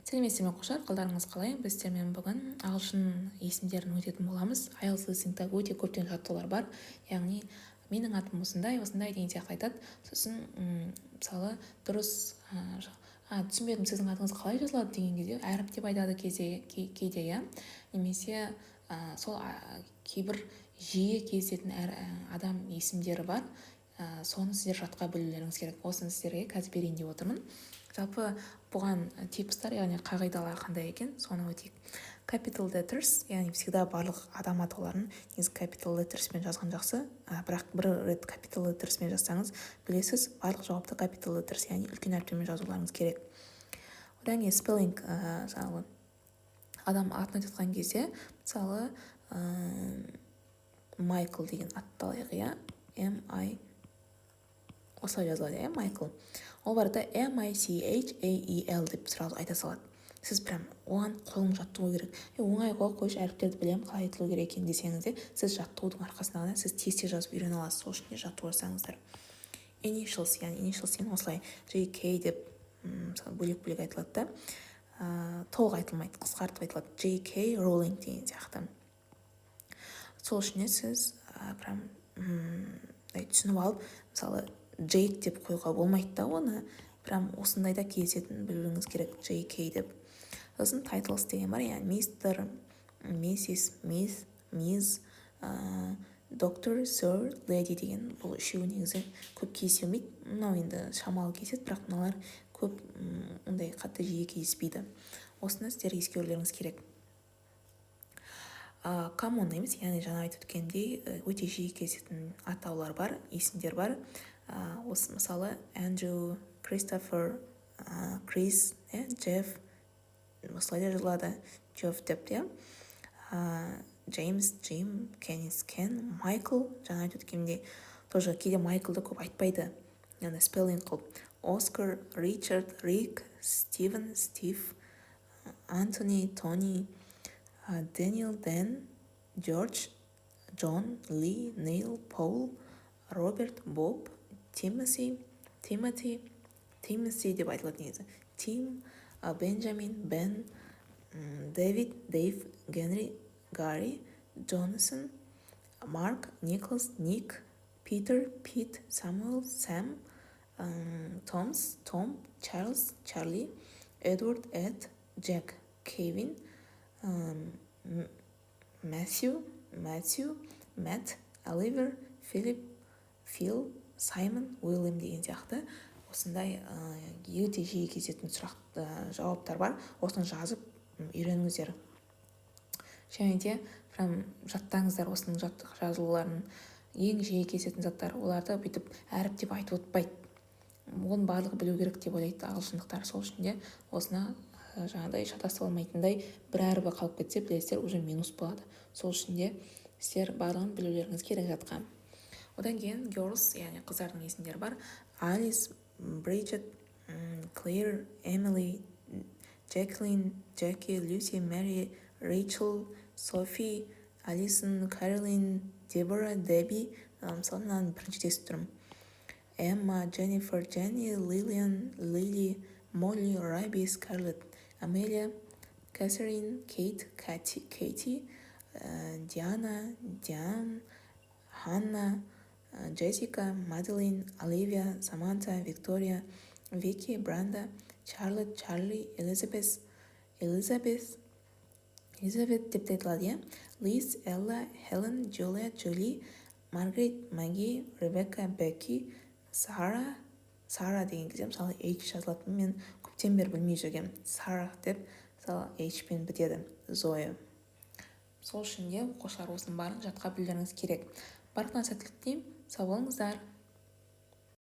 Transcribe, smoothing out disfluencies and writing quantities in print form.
Сәлеметсіздер ме оқушылар, қалдарыңыз қалай? Біз сіздермен бүгін ағылшын есімдерін өтетін боламыз. IELTS листингте өте көптеген жаттығулар бар. Яғни менің атым осындай деген сияқты айтады. Сосын мысалы дұрыс түсінбедім, сіздің атыңыз қалай жазылады деген кезде әріп деп айтады кейде иә. Немесе сол кейбір жиі кездесетін адам есімдері бар. Соны сіздер жатқа білулеріңіз керек. Осыны сіздерге қазір берейін деп отырмын. Жалпы бұған типстар, яғни қағидалар қандай екен, соны өтейік. Capital letters, яғни всегда барлық адам атауларын негізі capital lettersмен жазған жақсы, бірақ бір рет capital lettersмен жазсаңыз, білесіз, барлық жауапты capital letters, яғни үлкен әріптермен жазуларыңыз керек. Одан кейін spelling, жаңағы адам атын айтқан кезде, мысалы Майкл деген атты алайық, иә, M-I осылай жазылады, иә, Майкл. Ол барда M-I-C-H-A-E-L деп сразу айта салады. Сіз прям оған қолың жаттығу керек. Оңай қойшы әріптерді білем, қалай айтылу керек екен десеңіз де, сіз жаттығудың арқасында ғана сіз тез жазып үйрене аласыз. Сол үшін де жаттығу жасаңыздар. Initials, яғни initials деген осылай JK деп бөлек-бөлек айтылады да. Толық айтылмайды, қысқартып айтылады. JK Rowling деген сияқты. Сол үшін де сіз прям түсініп алып, мысалы Джейк деп қойға болмайды да, оны прям осындайда кезетін білуіңіз керек, JK деп. Сосын titles деген бар, яғни мистер, миссис, мисс, доктор, сэр, леди деген бұл үшеуі негізі көп кездеспейді. Мынау енді шамалы кездеседі, бірақ мыналар көп ондай қатты жиі кездеспейді. Осыны сіздер ескерулеріңіз керек. Common емес, яғни жаңа айтып өткендей өте жиі кездесетін атаулар бар, есімдер бар. Осы мысалы Эндрю, Кристофер, Крис, Джефф, осылай жазылады, Джефф деп, Джеймс, Джим, Кеннис, Кен, Майкл, жаңа айтып өткендей, тоже кейде Майклды көп айтпайды, яғни спеллинг қылып. Оскар, Ричард, Рик, Стивен, Стив, Антони, Тони, Дэниел, Дэн, Джордж, Джон, Ли, Нейл, Пол, Роберт, Боб, Тимоти деп айтылады негізі. Тим, Бенджамин, Бен, Дэвид, Дэйв, Генри, Гарри, Джонасон, Марк, Николас, Ник, Питер, Пит, Самуэл, Сэм, Томс, Том, Чарльз, Чарли, Эдвард, Эд, Джек, Кевин, Мэтью, Мэтт, Оливер, Филипп, Фил, Саймон, Уильям деген сияқты осындай өте жиі кездесетін жауаптар бар. Осыны жазып үйреніңіздер. Және де прям жаттаңыздар осының жазылуларын. Ең жиі кездесетін заттар, оларды бүйтіп әріп деп айтып отпайды. Оны барлығы білу керек деп ойлайды ағылшындықтар. Сол үшін де осыны жаңағыдай шатастырып алмайтындай бір әрібі қалып кетсе, білесіздер, уже минус болады. Сол үшін де сіздер барлығын білулеріңіз керек жатқан. Одан кейін girls, яғни қыздардың есімдері бар. Алис, Бриджет, Клэр, Эмили, Джеклин, Джеки, Люси, Мэри, Рейчел, Софи, Алисон, Кэролин, Дебора, Деби. Мысалы, мынаны бірінші естіп тұрмын. Эмма, Дженнифер, Дженни, Лилиан, Лили, Молли, Раби, Скарлетт, Амелия, Кэссерин, Кейт, Кейти, Диана, Диан, Ханна, Джессика, Маделин, Оливия, Саманта, Виктория, Вики, Бранда, Чарлет, Чарли, Элизабет деп айтылады, Лиз, Элла, Хелен, Джулия, Джули, Маргарет, Маги, Ребекка, Бекки, Сара деген кезде мысалы H жазылатын, мен көптен бері білмей жүргем. Сара деп мысалы H-пен бітеді. Зоя. Сол үшін де оқушылар осының барын жатқа білулеріңіз керек. Барлығына сәттілік тілеймін. Сау болыңыздар.